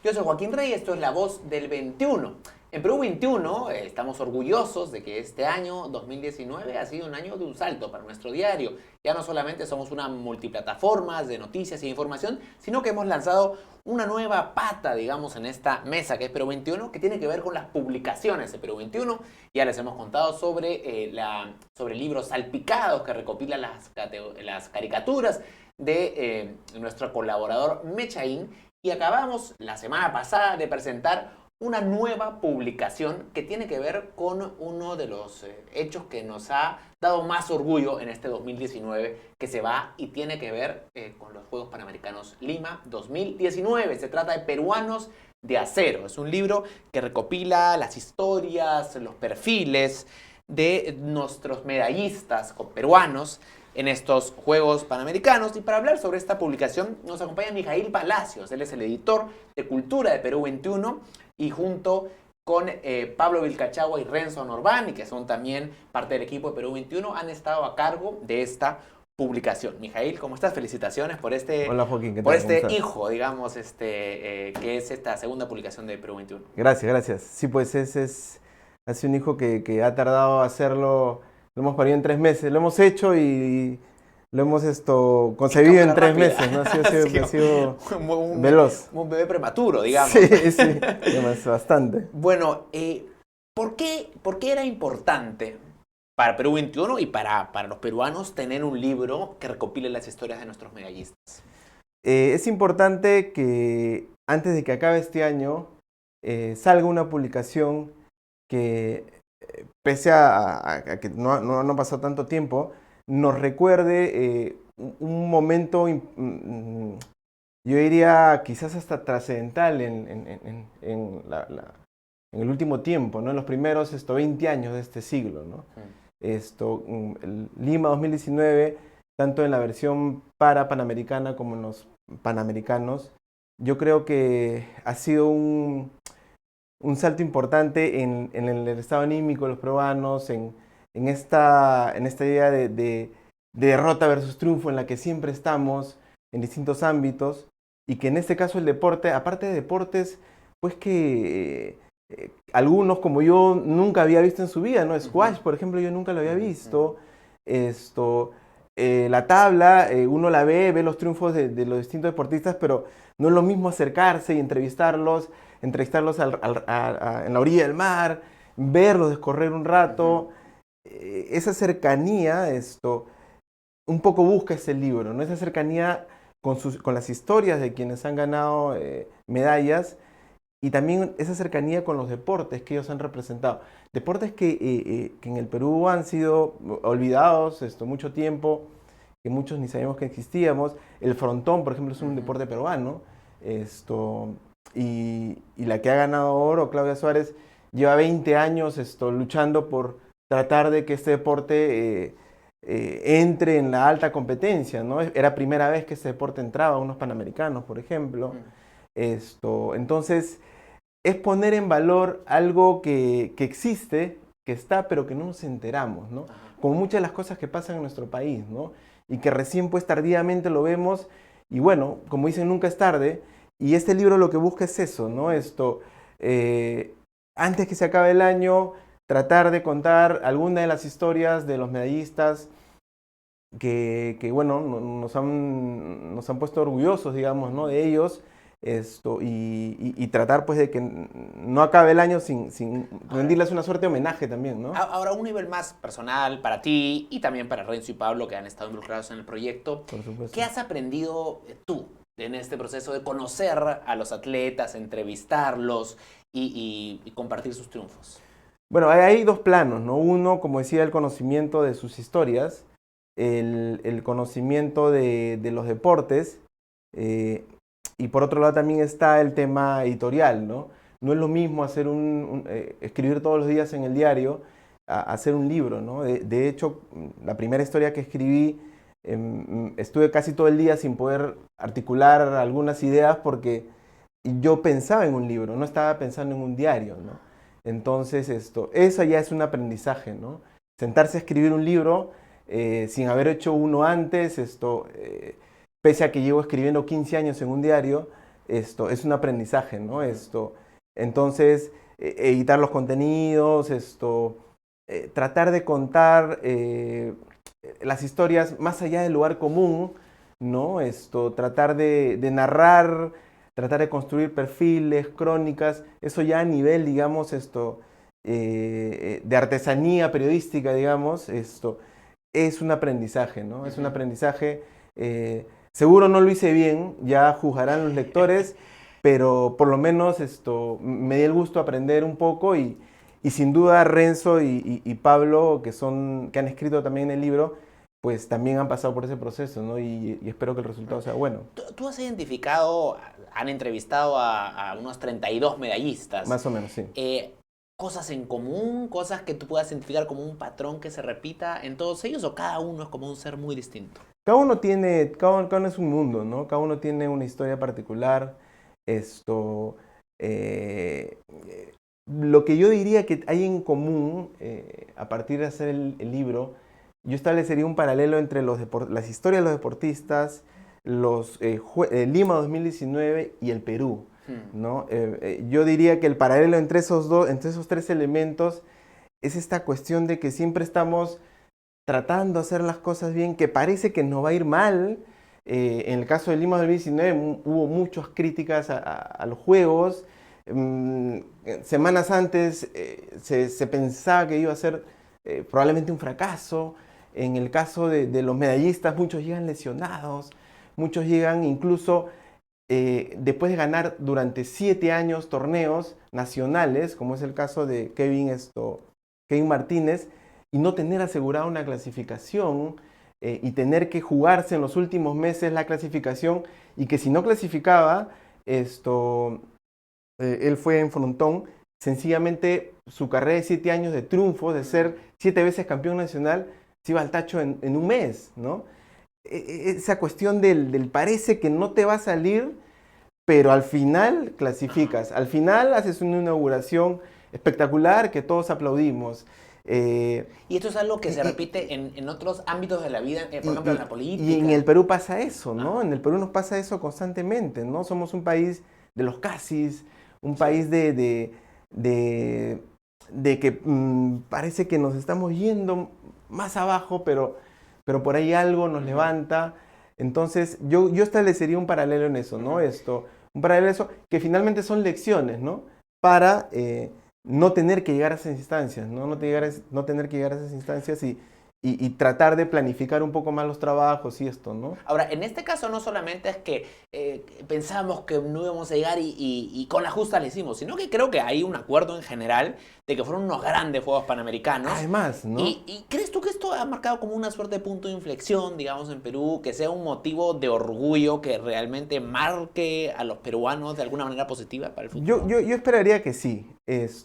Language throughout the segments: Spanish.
Yo soy Joaquín Rey, esto es La Voz del 21. En Perú 21 estamos orgullosos de que este año 2019 ha sido un año de un salto para nuestro diario. Ya no solamente somos una multiplataforma de noticias y de información, sino que hemos lanzado una nueva pata, digamos, en esta mesa que es Perú 21, que tiene que ver con las publicaciones de Perú 21. Ya les hemos contado sobre libros salpicados que recopilan las caricaturas de nuestro colaborador Mechaín. Y acabamos la semana pasada de presentar una nueva publicación que tiene que ver con uno de los hechos que nos ha dado más orgullo en este 2019, que se va y tiene que ver con los Juegos Panamericanos Lima 2019. Se trata de Peruanos de Acero. Es un libro que recopila las historias, los perfiles de nuestros medallistas peruanos en estos Juegos Panamericanos. Y para hablar sobre esta publicación nos acompaña Mijail Palacios. Él es el editor de Cultura de Perú 21 y junto con Pablo Vilcachagua y Renzo Norbani, que son también parte del equipo de Perú 21, han estado a cargo de esta publicación. Mijail, ¿cómo estás? Felicitaciones por Hola Joaquín, ¿qué por tal? ¿Cómo este estás? hijo, digamos, que es esta segunda publicación de Perú 21. Gracias, gracias. Sí, pues ha sido un hijo que ha tardado a hacerlo, lo hemos parido en 3 meses, lo hemos hecho y lo hemos En concebido en cámara tres rápida. meses, ¿no? Sí, Ha sido un, veloz. un bebé prematuro, digamos. Sí, sí, bastante. Bueno, ¿por qué era importante para Perú 21 y para los peruanos tener un libro que recopile las historias de nuestros medallistas? Es importante que antes de que acabe este año salga una publicación que, pese a que no ha pasado tanto tiempo, nos recuerde un momento, yo diría quizás hasta trascendental en el último tiempo, ¿no? En los primeros 20 años de este siglo, ¿no? El Lima 2019, tanto en la versión panamericana como en los panamericanos, yo creo que ha sido un salto importante en el estado anímico de los peruanos, en esta idea de derrota versus triunfo en la que siempre estamos en distintos ámbitos, y que en este caso el deporte, aparte de deportes, pues que algunos como yo nunca había visto en su vida, ¿no? Squash, por ejemplo, yo nunca lo había visto. Esto, la tabla, uno la ve los triunfos de los distintos deportistas, pero no es lo mismo acercarse y entrevistarlos en la orilla del mar, verlos descorrer un rato. Esa cercanía, un poco busca ese libro, ¿no? Esa cercanía con las historias de quienes han ganado medallas, y también esa cercanía con los deportes que ellos han representado. Deportes que en el Perú han sido olvidados mucho tiempo, que muchos ni sabíamos que existíamos. El frontón, por ejemplo, es un deporte peruano. Y la que ha ganado oro, Claudia Suárez, lleva 20 años luchando por tratar de que este deporte entre en la alta competencia, ¿no? Era primera vez que este deporte entraba a unos panamericanos, por ejemplo. Entonces, es poner en valor algo que existe, que está, pero que no nos enteramos, ¿no? Como muchas de las cosas que pasan en nuestro país, ¿no? Y que recién pues tardíamente lo vemos, y bueno, como dicen, nunca es tarde, y este libro lo que busca es eso, ¿no? Antes que se acabe el año, tratar de contar alguna de las historias de los medallistas que bueno, nos han puesto orgullosos, digamos, ¿no? De ellos, y tratar pues de que no acabe el año sin rendirles una suerte de homenaje también, ¿no? Ahora, un nivel más personal para ti y también para Renzo y Pablo, que han estado involucrados en el proyecto. Por supuesto. ¿Qué has aprendido tú en este proceso de conocer a los atletas, entrevistarlos y compartir sus triunfos? Bueno, hay dos planos, ¿no? Uno, como decía, el conocimiento de sus historias, el conocimiento de los deportes, y por otro lado también está el tema editorial, ¿no? No es lo mismo escribir todos los días en el diario a hacer un libro, ¿no? De hecho, la primera historia que escribí, estuve casi todo el día sin poder articular algunas ideas porque yo pensaba en un libro, no estaba pensando en un diario, ¿no? Entonces, eso ya es un aprendizaje, ¿no? Sentarse a escribir un libro sin haber hecho uno antes, pese a que llevo escribiendo 15 años en un diario, esto es un aprendizaje, ¿no? Entonces, editar los contenidos, tratar de contar las historias más allá del lugar común, ¿no? Tratar de narrar, tratar de construir perfiles, crónicas, eso ya a nivel, digamos, de artesanía periodística, digamos, es un aprendizaje, ¿no? Es un aprendizaje. Seguro no lo hice bien, ya juzgarán los lectores, pero por lo menos me di el gusto de aprender un poco y sin duda Renzo y Pablo, que han escrito también el libro, pues también han pasado por ese proceso, ¿no? Y espero que el resultado sea bueno. Tú has identificado, han entrevistado a unos 32 medallistas. Más o menos, sí. ¿Cosas en común? ¿Cosas que tú puedas identificar como un patrón que se repita en todos ellos? ¿O cada uno es como un ser muy distinto? Cada uno es un mundo, ¿no? Cada uno tiene una historia particular. Lo que yo diría que hay en común, a partir de hacer el libro, yo establecería un paralelo entre las historias de los deportistas, Lima 2019 y el Perú, ¿no? Yo diría que el paralelo entre esos tres elementos es esta cuestión de que siempre estamos tratando de hacer las cosas bien, que parece que nos va a ir mal. En el caso de Lima 2019 hubo muchas críticas a los Juegos. Semanas antes se pensaba que iba a ser probablemente un fracaso. En el caso de los medallistas, muchos llegan lesionados, muchos llegan incluso después de ganar durante 7 años torneos nacionales, como es el caso de Kevin Martínez, y no tener asegurada una clasificación y tener que jugarse en los últimos meses la clasificación, y que si no clasificaba, él fue en frontón, sencillamente su carrera de 7 años de triunfo, de ser 7 veces campeón nacional, se iba al tacho en un mes, ¿no? Esa cuestión del parece que no te va a salir, pero al final clasificas. Al final haces una inauguración espectacular que todos aplaudimos. Y esto es algo que se repite en otros ámbitos de la vida, por ejemplo en la política. Y en el Perú pasa eso, ¿no? En el Perú nos pasa eso constantemente, ¿no? Somos un país de los casis, un país de que parece que nos estamos yendo más abajo, pero por ahí algo nos levanta. Entonces, yo establecería un paralelo en eso, ¿no? Un paralelo en eso, que finalmente son lecciones, ¿no? Para no tener que llegar a esas instancias, ¿no? No tener que llegar a esas instancias y tratar de planificar un poco más los trabajos y esto, ¿no? Ahora, en este caso no solamente es que pensábamos que no íbamos a llegar y con la justa le hicimos, sino que creo que hay un acuerdo en general de que fueron unos grandes Juegos Panamericanos. Además, ¿no? ¿Y crees tú que esto ha marcado como una suerte de punto de inflexión, digamos, en Perú, que sea un motivo de orgullo que realmente marque a los peruanos de alguna manera positiva para el futuro? Yo esperaría que sí.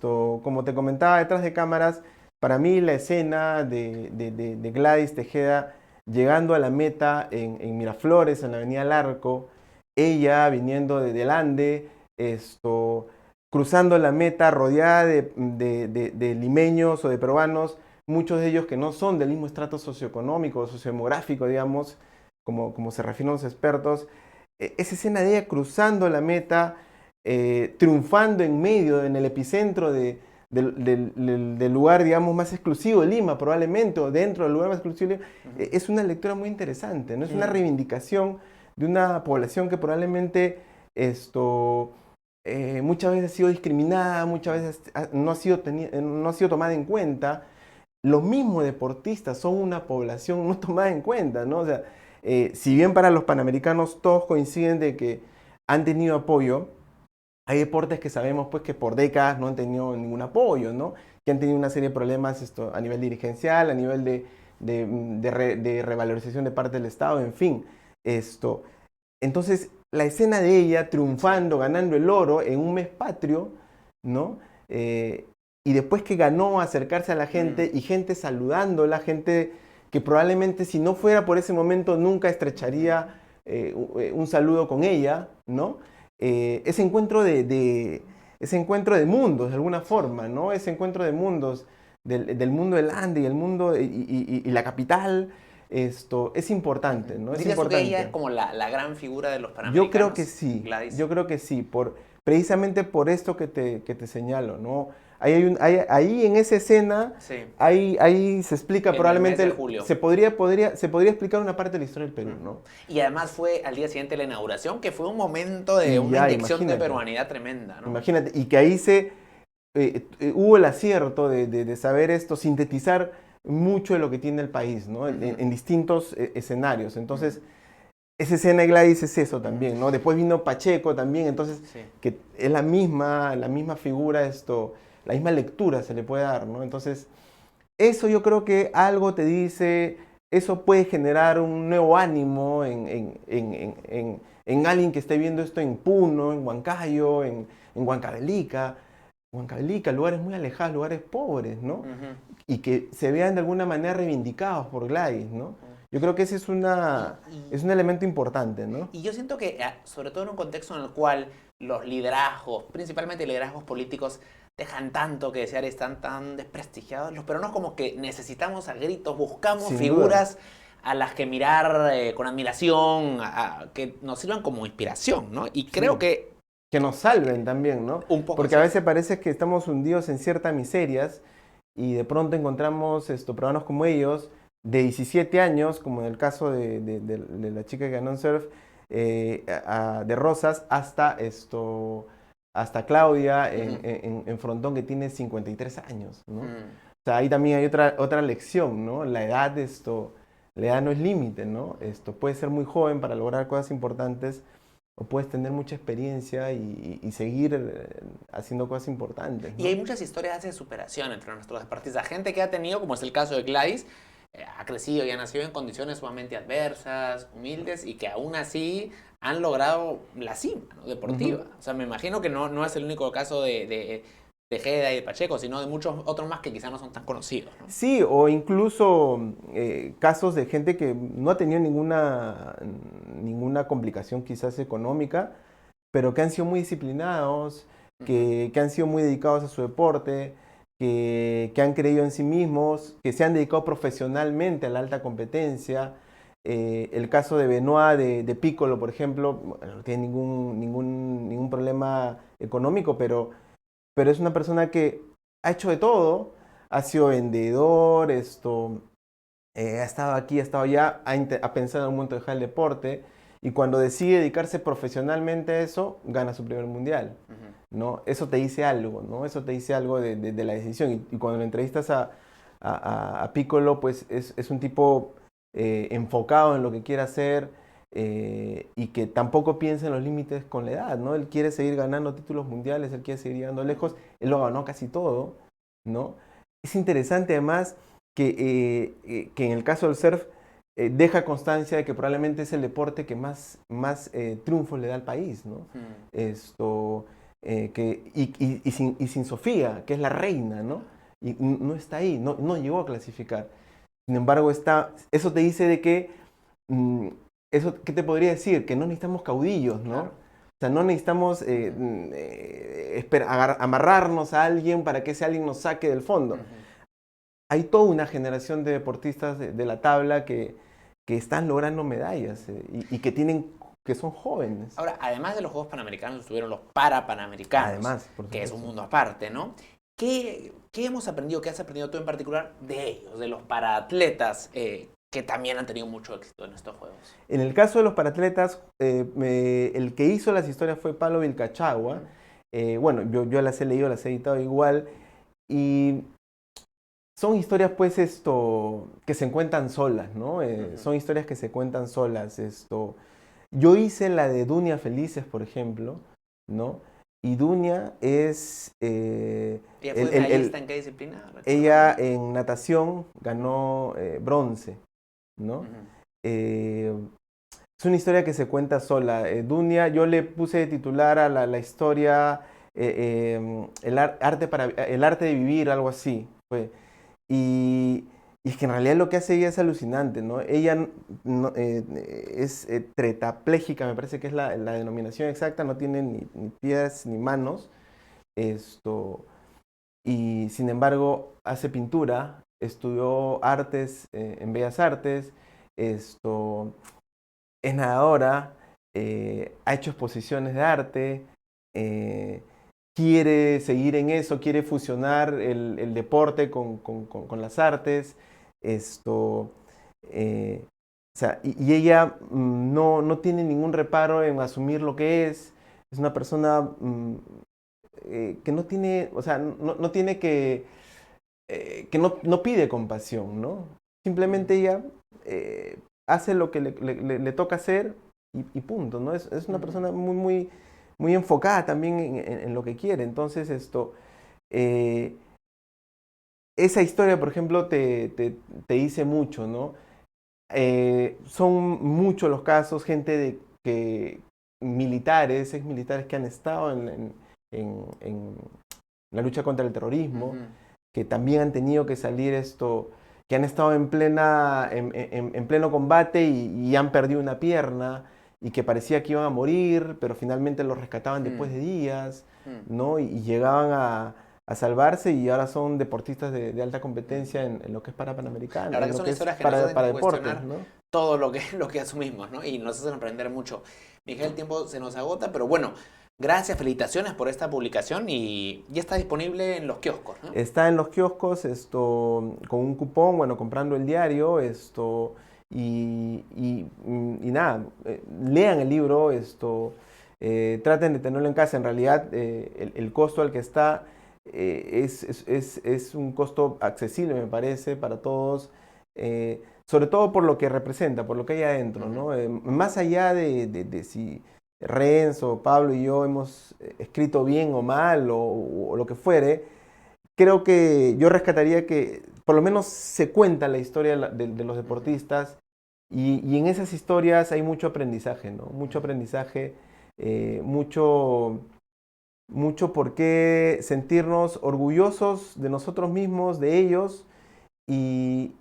Como te comentaba detrás de cámaras, para mí la escena de Gladys Tejeda llegando a la meta en Miraflores, en la avenida Larco, ella viniendo de Del Ande, cruzando la meta rodeada de limeños o de peruanos, muchos de ellos que no son del mismo estrato socioeconómico, sociodemográfico, digamos, como se refieren los expertos. Esa escena de ella cruzando la meta, triunfando en medio, en el epicentro del lugar, digamos, más exclusivo de Lima, probablemente, o dentro del lugar más exclusivo de Lima, es una lectura muy interesante, ¿no? Es una reivindicación de una población que probablemente muchas veces ha sido discriminada, muchas veces no ha sido tomada en cuenta. Los mismos deportistas son una población no tomada en cuenta, ¿no? O sea, si bien para los panamericanos todos coinciden de que han tenido apoyo, hay deportes que sabemos pues que por décadas no han tenido ningún apoyo, ¿no? Que han tenido una serie de problemas a nivel dirigencial, a nivel de revalorización de parte del Estado, en fin. Entonces, la escena de ella triunfando, ganando el oro en un mes patrio, ¿no? Y después que ganó, acercarse a la gente y gente saludándola, gente que probablemente si no fuera por ese momento nunca estrecharía un saludo con ella, ¿no? Ese encuentro de mundos, de alguna forma, ¿no? Ese encuentro de mundos, del mundo del Ande y el mundo y la capital, esto es importante, ¿no? Es ¿Dirías tú que importante. ella es como la gran figura de los panamericanos? Yo creo que sí, Gladys. yo creo que sí, precisamente por esto que te señalo, ¿no? Ahí en esa escena, Sí. ahí se explica En el probablemente, mes de julio. se podría explicar una parte de la historia del Perú, ¿no? Y además fue al día siguiente de la inauguración, que fue un momento de Y una ya, inyección de imagínate. peruanidad tremenda, ¿no? Imagínate, y que ahí hubo el acierto de saber esto, sintetizar mucho de lo que tiene el país, ¿no? En distintos escenarios. Entonces, esa escena de Gladys es eso también, ¿no? Después vino Pacheco también, entonces, Sí. que es la misma figura, la misma lectura se le puede dar, ¿no? Entonces, eso yo creo que algo te dice, eso puede generar un nuevo ánimo en alguien que esté viendo esto en Puno, en Huancayo, en Huancavelica. Huancavelica, lugares muy alejados, lugares pobres, ¿no? Y que se vean de alguna manera reivindicados por Gladys, ¿no? Yo creo que ese es un elemento importante, ¿no? Y yo siento que, sobre todo en un contexto en el cual los liderazgos, principalmente liderazgos políticos, dejan tanto que desear, están tan desprestigiados, los peruanos como que necesitamos a gritos, buscamos Sin figuras a las que mirar con admiración, que nos sirvan como inspiración, ¿no? Y creo Sí. que Que nos salven también, ¿no? un poco Porque sí. a veces parece que estamos hundidos en ciertas miserias y de pronto encontramos peruanos como ellos, de 17 años, como en el caso de la chica que ganó en surf, de Rosas, hasta Claudia en Frontón, que tiene 53 años, ¿no? O sea, ahí también hay otra lección, ¿no? La edad no es límite, ¿no? Puede ser muy joven para lograr cosas importantes, o puedes tener mucha experiencia y seguir haciendo cosas importantes, ¿no? Y hay muchas historias de superación entre nuestros deportistas. Gente que ha tenido, como es el caso de Gladys, ha crecido y ha nacido en condiciones sumamente adversas, humildes, y que aún así han logrado la cima, ¿no? Deportiva. O sea, me imagino que no es el único caso de Tejeda y de Pacheco, sino de muchos otros más que quizás no son tan conocidos, ¿no? Sí, o incluso casos de gente que no ha tenido ninguna complicación quizás económica, pero que han sido muy disciplinados, que han sido muy dedicados a su deporte, que han creído en sí mismos, que se han dedicado profesionalmente a la alta competencia. El caso de Benoit, de Piccolo, por ejemplo, bueno, no tiene ningún problema económico, pero es una persona que ha hecho de todo, ha sido vendedor, ha estado aquí, ha estado allá, ha pensado en un momento de dejar el deporte, y cuando decide dedicarse profesionalmente a eso, gana su primer mundial, ¿no? Eso te dice algo, ¿no? Eso te dice algo de la decisión, y cuando lo entrevistas a Piccolo, pues es un tipo enfocado en lo que quiere hacer, y que tampoco piensa en los límites con la edad, ¿no? Él quiere seguir ganando títulos mundiales, él quiere seguir llegando lejos, él lo ganó casi todo, ¿no? Es interesante además que en el caso del surf deja constancia de que probablemente es el deporte que más triunfos le da al país, ¿no? Y sin Sofía, que es la reina, ¿no? Y no está ahí, no llegó a clasificar. Sin embargo, eso te dice de que eso, ¿qué te podría decir? Que no necesitamos caudillos, ¿no? Claro. O sea, no necesitamos amarrarnos a alguien para que ese alguien nos saque del fondo. Hay toda una generación de deportistas de la tabla que están logrando medallas y que son jóvenes. Ahora, además de los Juegos Panamericanos, estuvieron los Parapanamericanos, Además, por que es un supuesto. mundo aparte, ¿no? ¿Qué hemos aprendido, qué has aprendido tú en particular de ellos, de los paraatletas, que también han tenido mucho éxito en estos Juegos? En el caso de los paratletas, el que hizo las historias fue Pablo Vilcachagua. Bueno, yo las he leído, las he editado igual. Y son historias, pues, que se cuentan solas, ¿no? Son historias que se cuentan solas. Yo hice la de Dunia Felices, por ejemplo, ¿no? Y Dunia es... ¿Ella fue medallista en qué disciplina? Ella en natación ganó bronce, ¿no? Es una historia que se cuenta sola. Dunia, yo le puse de titular a la historia el arte de vivir, algo así. Y es que en realidad lo que hace ella es alucinante, ¿no? Ella es tetrapléjica, me parece que es la denominación exacta, no tiene ni pies ni manos. Y sin embargo hace pintura, estudió artes en Bellas Artes, es nadadora, ha hecho exposiciones de arte, quiere seguir en eso, quiere fusionar el deporte con las artes. O sea, y ella no tiene ningún reparo en asumir lo que es. Es una persona que no tiene, o sea, no tiene que no pide compasión, ¿no? Simplemente ella hace lo que le toca hacer y punto, ¿no? Es una persona muy enfocada también en lo que quiere. Entonces, esa historia, por ejemplo, te dice mucho, ¿no? Son muchos los casos, gente militares, exmilitares que han estado en la lucha contra el terrorismo, que también han tenido que salir que han estado en pleno combate y han perdido una pierna y que parecía que iban a morir, pero finalmente los rescataban después de días, ¿no? Y llegaban a salvarse y ahora son deportistas de alta competencia en lo que es para Panamericana. La verdad que son historias que nos hacen cuestionar, ¿no?, todo lo que asumimos, ¿no? Y nos hacen aprender mucho. Miguel, el tiempo se nos agota, pero bueno, gracias, felicitaciones por esta publicación y ya está disponible en los kioscos, ¿no? Está en los kioscos, con un cupón, bueno, comprando el diario, y nada, lean el libro, traten de tenerlo en casa. En realidad, el costo al que está es un costo accesible, me parece, para todos, sobre todo por lo que representa, por lo que hay adentro, ¿no? Más allá de si Renzo, Pablo y yo hemos escrito bien o mal o lo que fuere, creo que yo rescataría que por lo menos se cuenta la historia de los deportistas y en esas historias hay mucho aprendizaje, ¿no? Mucho aprendizaje, mucho por qué sentirnos orgullosos de nosotros mismos, de ellos, y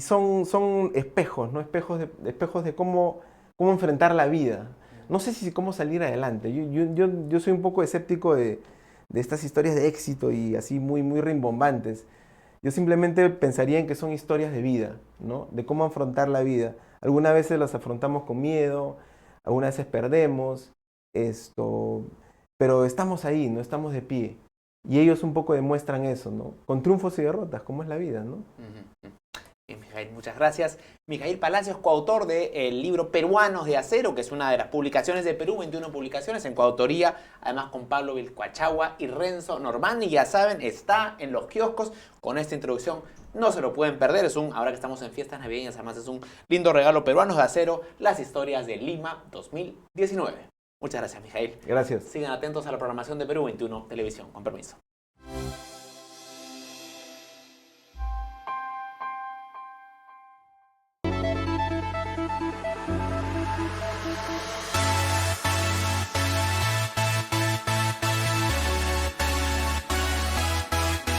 son espejos, ¿no? Espejos de cómo enfrentar la vida. No sé si cómo salir adelante. Yo soy un poco escéptico de estas historias de éxito y así muy rimbombantes. Yo simplemente pensaría en que son historias de vida, ¿no? De cómo afrontar la vida. Algunas veces las afrontamos con miedo, algunas veces perdemos, pero estamos ahí, ¿no? Estamos de pie. Y ellos un poco demuestran eso, ¿no? Con triunfos y derrotas, como es la vida, ¿no? Mijaíl, muchas gracias. Mijaíl Palacios, coautor del libro Peruanos de Acero, que es una de las publicaciones de Perú, 21 publicaciones en coautoría, además con Pablo Vilcuachagua y Renzo Normani. Ya saben, está en los kioscos con esta introducción. No se lo pueden perder, ahora que estamos en fiestas navideñas, además es un lindo regalo. Peruanos de Acero, las historias de Lima 2019. Muchas gracias, Mijaíl. Gracias. Sigan atentos a la programación de Perú 21 Televisión. Con permiso.